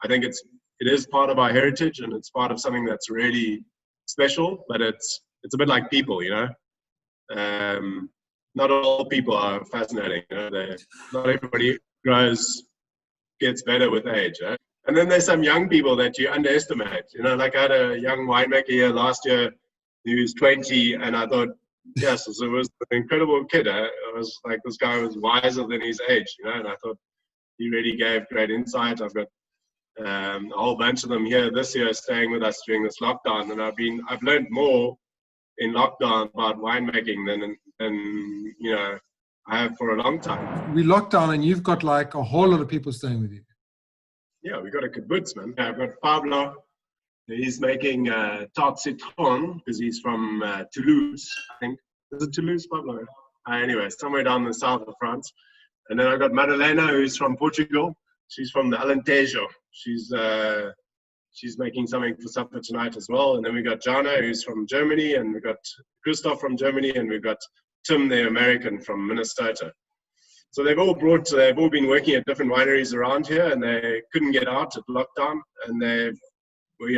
I think it is part of our heritage, and it's part of something that's really special, but it's a bit like people, not all people are fascinating. Not everybody gets better with age. And then there's some young people that you underestimate. Like I had a young winemaker here last year. He was 20, and I thought, yes, it was an incredible kid. It was like this guy was wiser than his age, and I thought he really gave great insight. I've got a whole bunch of them here this year staying with us during this lockdown, and I've learned more in lockdown about winemaking than I have for a long time. We locked down, and you've got like a whole lot of people staying with you. Yeah, we got a kibbutz, man. I've got Pablo. He's making tarte citron because he's from Toulouse, I think. Is it Toulouse, Pablo? Anyway, somewhere down the south of France. And then I've got Madalena, who's from Portugal. She's from the Alentejo. She's making something for supper tonight as well. And then we got Jana, who's from Germany, and we've got Christoph from Germany, and we've got Tim, the American, from Minnesota. So they've all been working at different wineries around here, and they couldn't get out at lockdown. And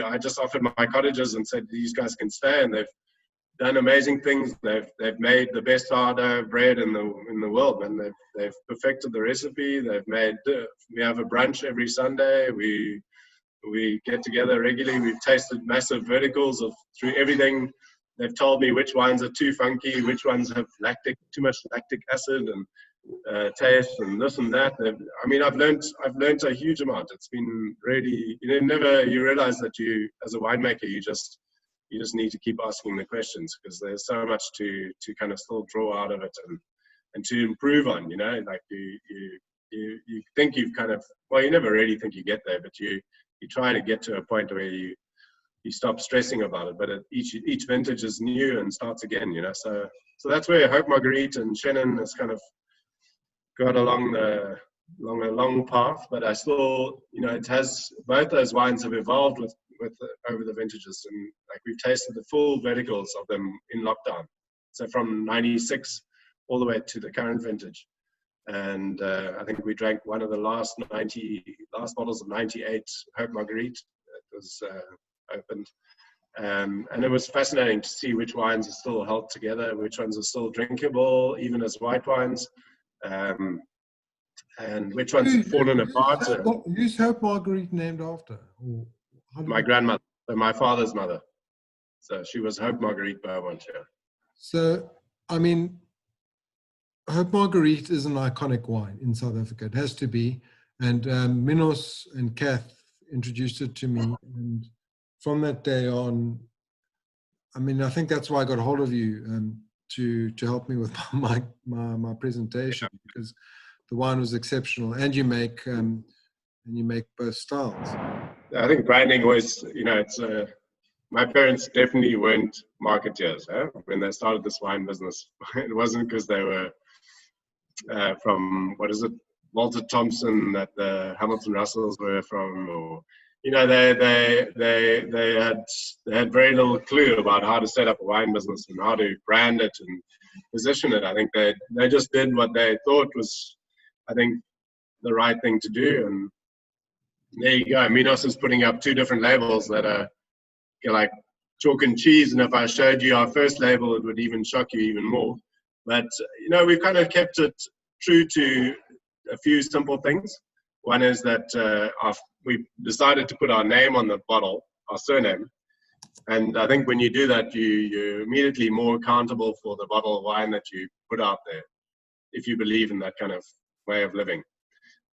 I just offered my cottages and said these guys can stay, and they've done amazing things. They've made the best sourdough bread in the world, and they've perfected the recipe. We have a brunch every Sunday. We get together regularly. We've tasted massive verticals through everything. They've told me which wines are too funky, which ones have too much lactic acid and taste and this and that. I've learned a huge amount. It's been really, you realize that as a winemaker, you just need to keep asking the questions, because there's so much to kind of still draw out of it and to improve on. Like you think you've kind of, well, you never really think you get there, but you try to get to a point where you stop stressing about it. But each vintage is new and starts again. So that's where Hope Marguerite and Chenin has kind of got along a long path, but I still, it has, both those wines have evolved with over the vintages, and like we've tasted the full verticals of them in lockdown. So from '96 all the way to the current vintage, and I think we drank one of the last bottles of '98 Hope Marguerite that was opened, and it was fascinating to see which wines are still held together, which ones are still drinkable, even as white wines. And which ones have fallen apart. Who's Hope Marguerite named after? My grandmother, my father's mother. So she was Hope Marguerite Beaumont. Yeah. So, Hope Marguerite is an iconic wine in South Africa. It has to be. And Minos and Kath introduced it to me. And from that day on, I mean, I think that's why I got hold of you to help me with my presentation, because the wine was exceptional, and you make both styles. I think branding was, it's my parents definitely weren't marketeers when they started this wine business. It wasn't because they were from, Walter Thompson, that the Hamilton Russells were from, or they had very little clue about how to set up a wine business and how to brand it and position it. I think they just did what they thought was, I think, the right thing to do. And there you go. Minos is putting up 2 different labels that are like chalk and cheese. And if I showed you our first label, it would even shock you even more. But we've kind of kept it true to a few simple things. One is that we decided to put our name on the bottle, our surname. And I think when you do that, you're immediately more accountable for the bottle of wine that you put out there, if you believe in that kind of way of living.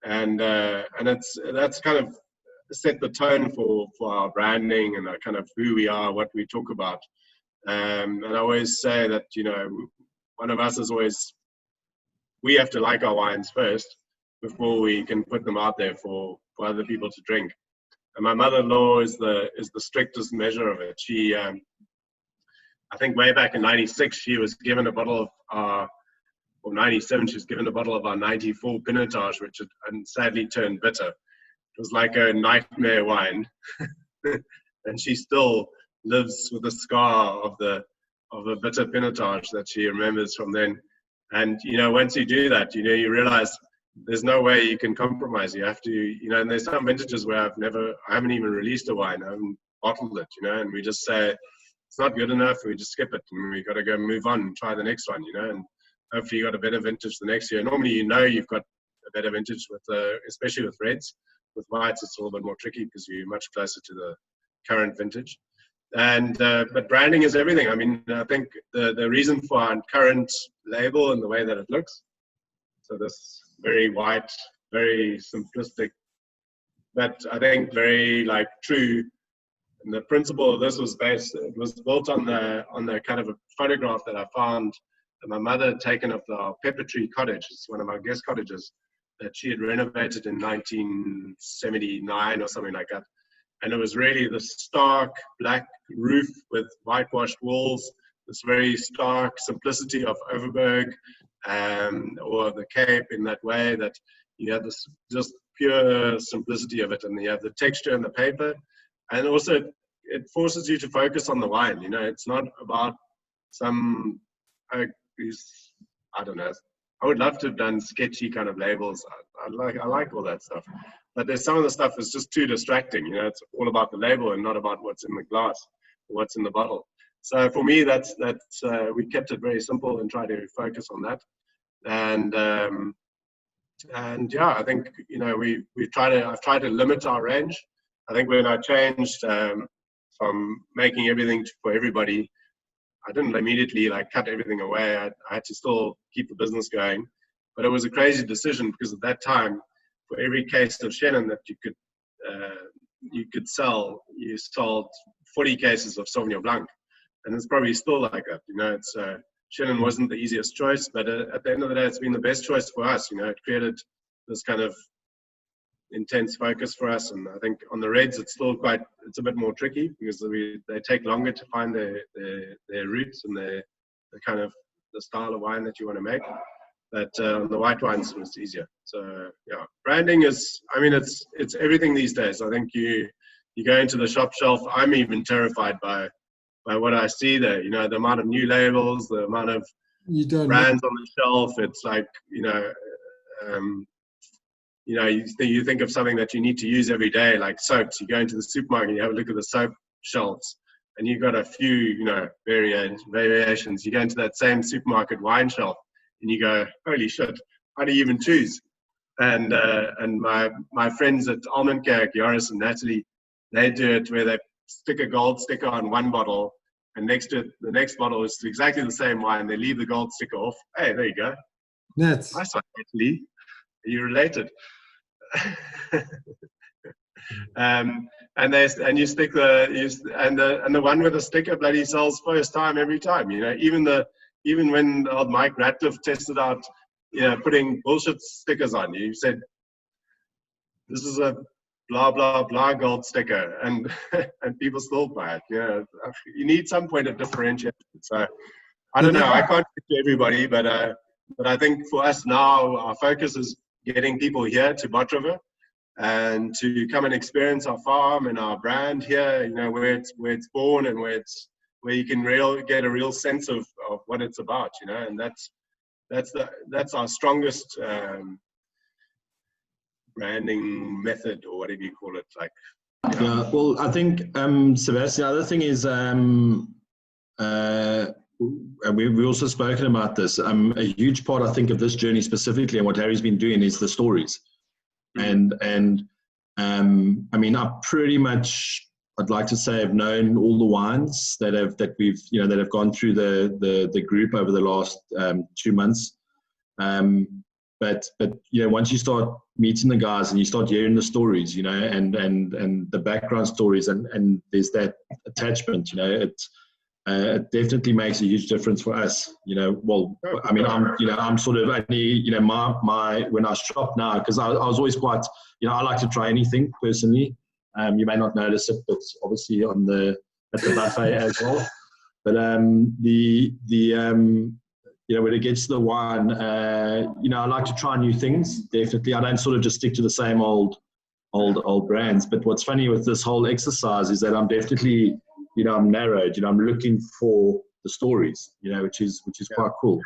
And that's kind of set the tone for our branding and kind of who we are, what we talk about. And I always say that, one of us is always, we have to like our wines first before we can put them out there for other people to drink. And my mother-in-law is the strictest measure of it. She, I think way back in '96, she was given a bottle of or '97, she was given a bottle of our '94 Pinotage, which had sadly turned bitter. It was like a nightmare wine. And she still lives with the scar of a bitter Pinotage that she remembers from then. And, once you do that, you realize there's no way you can compromise. You have to, and there's some vintages where I haven't even released a wine. I haven't bottled it, and we just say, it's not good enough. We just skip it and we got to go move on and try the next one, and hopefully you got a better vintage the next year. Normally, you've got a better vintage especially with reds. With whites, it's a little bit more tricky because you're much closer to the current vintage. And but branding is everything. I mean, I think the reason for our current label and the way that it looks, so this very white, very simplistic, but I think very true. And the principle of this was built on the kind of a photograph that I found that my mother had taken of the Pepper Tree Cottage. It's one of our guest cottages that she had renovated in 1979 or something like that. And it was really the stark black roof with whitewashed walls, this very stark simplicity of Overberg or the Cape, in that way that you have this just pure simplicity of it, and you have the texture and the paper. And also it forces you to focus on the wine. It's not about some, I don't know, I would love to have done sketchy kind of labels. I like all that stuff. But there's some of the stuff is just too distracting. It's all about the label and not about what's in the glass or what's in the bottle. So for me, that's we kept it very simple and tried to focus on that. And yeah, I think I've tried to limit our range. I think when I changed from making everything for everybody, I didn't immediately cut everything away. I had to still keep the business going, but it was a crazy decision because at that time, for every case of Chenin that you could sell, you sold 40 cases of Sauvignon Blanc, and it's probably still like that. It's Chenin wasn't the easiest choice, but at the end of the day, it's been the best choice for us. It created this kind of intense focus for us, and I think on the reds it's a bit more tricky because they take longer to find their roots and the kind of the style of wine that you want to make. But on the white wines it's easier. So yeah, branding is, it's everything these days. I think you go into the shop shelf. I'm even terrified by what I see there. The amount of new labels, the amount of brands on the shelf. It's like you think of something that you need to use every day, like soaps. You go into the supermarket and you have a look at the soap shelves, and you've got a few, variations. You go into that same supermarket wine shelf, and you go, holy shit, how do you even choose? And my friends at Almond Cake, Joris and Natalie, they do it where they stick a gold sticker on one bottle, and next to it, the next bottle is exactly the same wine. They leave the gold sticker off. Hey, there you go. Nice one, Natalie. Are you related? And and you stick and the one with the sticker bloody sells first time every time. You know, even when old Mike Ratcliffe tested out, you know, putting bullshit stickers on, you said, this is a blah blah blah gold sticker, and people still buy it. You know, you need some point of differentiation. So I don't know, I can't speak to everybody, but I think for us now, our focus is getting people here to Botrovo and to come and experience our farm and our brand here, you know, where it's born and where you can get a real sense of what it's about, you know, and that's our strongest branding method, or whatever you call it. Like, yeah, well, I think Sebastian, the other thing is and we've also spoken about this. A huge part, I think, of this journey specifically, and what Harry's been doing, is the stories. And I mean, I pretty much, I'd like to say, I've known all the wines that we've gone through the group over the last 2 months. But you know, once you start meeting the guys and you start hearing the stories, you know, and the background stories, and there's that attachment, you know, it definitely makes a huge difference for us, you know. Well, I mean, I'm sort of only, you know, my when I shop now, because I was always quite, you know, I like to try anything personally. You may not notice it, but obviously at the buffet as well. But you know, when it gets to the wine, you know, I like to try new things. Definitely, I don't sort of just stick to the same old brands. But what's funny with this whole exercise is that I'm definitely, you know, I'm narrowed. You know, I'm looking for the stories, you know, which is quite cool.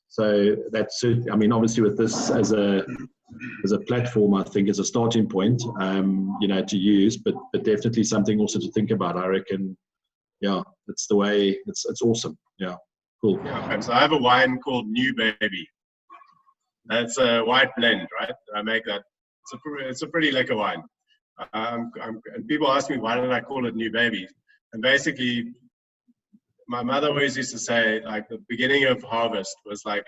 So that's it. I mean, obviously with this as a platform, I think is a starting point, you know, to use, but definitely something also to think about. I reckon, yeah, it's the way. It's awesome. Yeah, cool. Yeah, so I have a wine called New Baby. That's a white blend, right? I make that. It's a pretty lekker wine. And people ask me, why did I call it New Baby? And basically, my mother always used to say, like, the beginning of harvest was like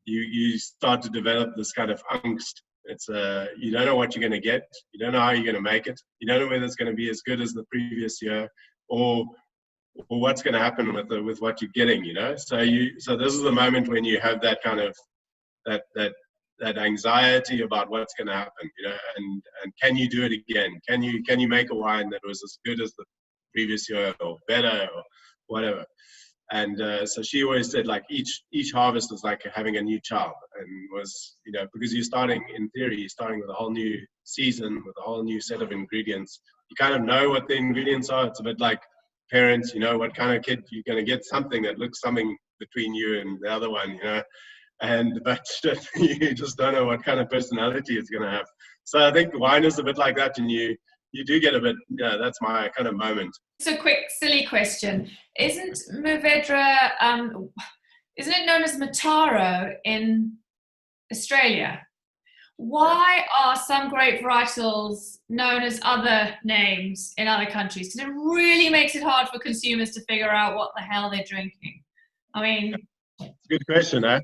you start to develop this kind of angst. It's you don't know what you're going to get. You don't know how you're going to make it. You don't know whether it's going to be as good as the previous year, or what's going to happen with what you're getting. You know, so this is the moment when you have that kind of that anxiety about what's going to happen. You know, and can you do it again? Can you make a wine that was as good as the previous year, or better, or whatever? And so she always said, like, each harvest is like having a new child, and was, you know, because you're starting with a whole new season, with a whole new set of ingredients. You kind of know what the ingredients are. It's a bit like parents, you know, what kind of kid you're going to get, something that looks something between you and the other one, you know, but you just don't know what kind of personality it's going to have. So I think wine is a bit like that, and you do get a bit, yeah, that's my kind of moment. It's a quick, silly question. Isn't Mourvèdre, isn't it known as Mataro in Australia? Why are some grape varietals known as other names in other countries? Because it really makes it hard for consumers to figure out what the hell they're drinking. I mean... Good question, eh?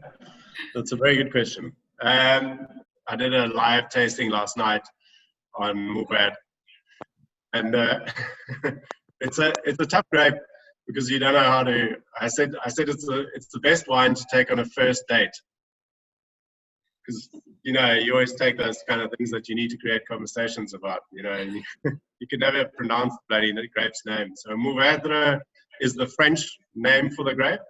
That's a very good question. I did a live tasting last night on Mourvèdre. And it's a tough grape, because you don't know how to. I said it's the best wine to take on a first date, because, you know, you always take those kind of things that you need to create conversations about. You know, and you can never pronounce the bloody grape's name. So Mourvèdre is the French name for the grape,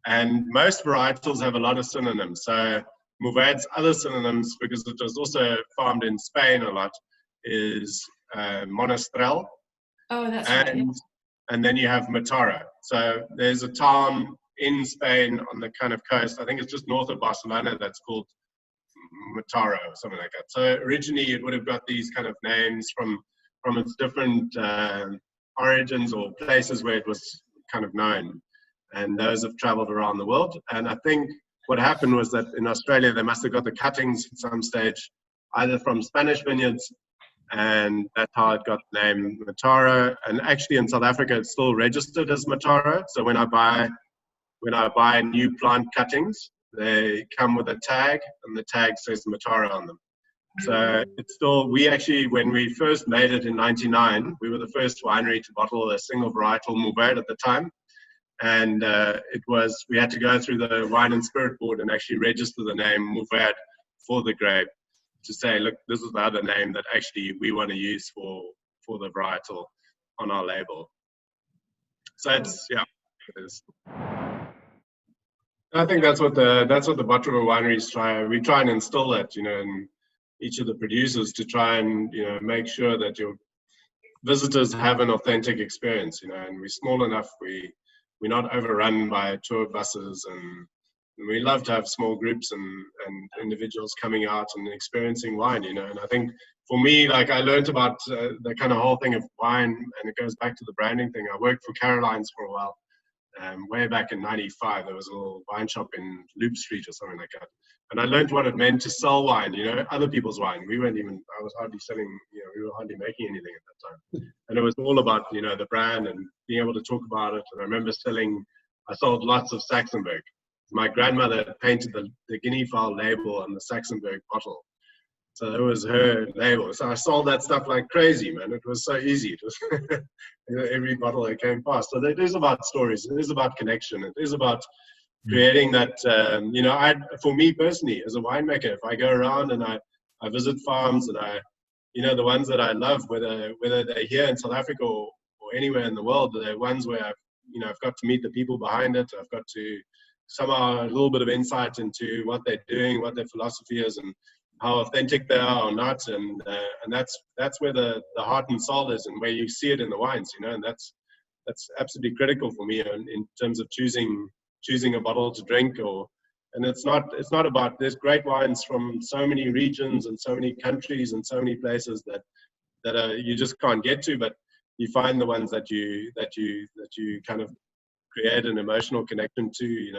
and most varietals have a lot of synonyms. So Mourvèdre's other synonyms, because it was also farmed in Spain a lot, is Monastrell. Oh, that's right. And then you have Mataro. So there's a town in Spain on the kind of coast, I think it's just north of Barcelona, that's called Mataro or something like that. So originally it would have got these kind of names from its different origins or places where it was kind of known. And those have traveled around the world. And I think what happened was that in Australia, they must have got the cuttings at some stage, either from Spanish vineyards, and that's how it got the name Mataro. And actually in South Africa, it's still registered as Mataro. So when I buy new plant cuttings, they come with a tag, and the tag says Mataro on them. So it's still, we actually, when we first made it in '99, we were the first winery to bottle a single varietal Mourvèdre at the time. And we had to go through the wine and spirit board and actually register the name Mourvèdre for the grape to say, look, this is the other name that actually we want to use for the varietal on our label. So it's, yeah, it is. I think that's what the Butt River wineries try. We try and instill that, in each of the producers to try and, make sure that your visitors have an authentic experience, and we're small enough, we're not overrun by tour buses, and we love to have small groups and individuals coming out and experiencing wine, and I think for me, like, I learned about the kind of whole thing of wine, and it goes back to the branding thing. I worked for Caroline's for a while. Way back in '95, there was a little wine shop in Loop Street or something like that. And I learned what it meant to sell wine, other people's wine. I was hardly selling, we were hardly making anything at that time. And it was all about, the brand and being able to talk about it. And I remember I sold lots of Saxonburg. My grandmother painted the guinea fowl label on the Saxonburg bottle. So it was her label. So I sold that stuff like crazy, man. It was so easy. It was every bottle that came past. So it is about stories. It is about connection. It is about creating that, for me personally, as a winemaker, if I go around and I visit farms and the ones that I love, whether they're here in South Africa or anywhere in the world, they're ones where I've got to meet the people behind it. I've got to somehow a little bit of insight into what they're doing, what their philosophy is, and how authentic they are or not, and that's where the heart and soul is, and where you see it in the wines, and that's absolutely critical for me in terms of choosing a bottle to drink. And it's not about, there's great wines from so many regions and so many countries and so many places that you just can't get to, but you find the ones that you kind of create an emotional connection to,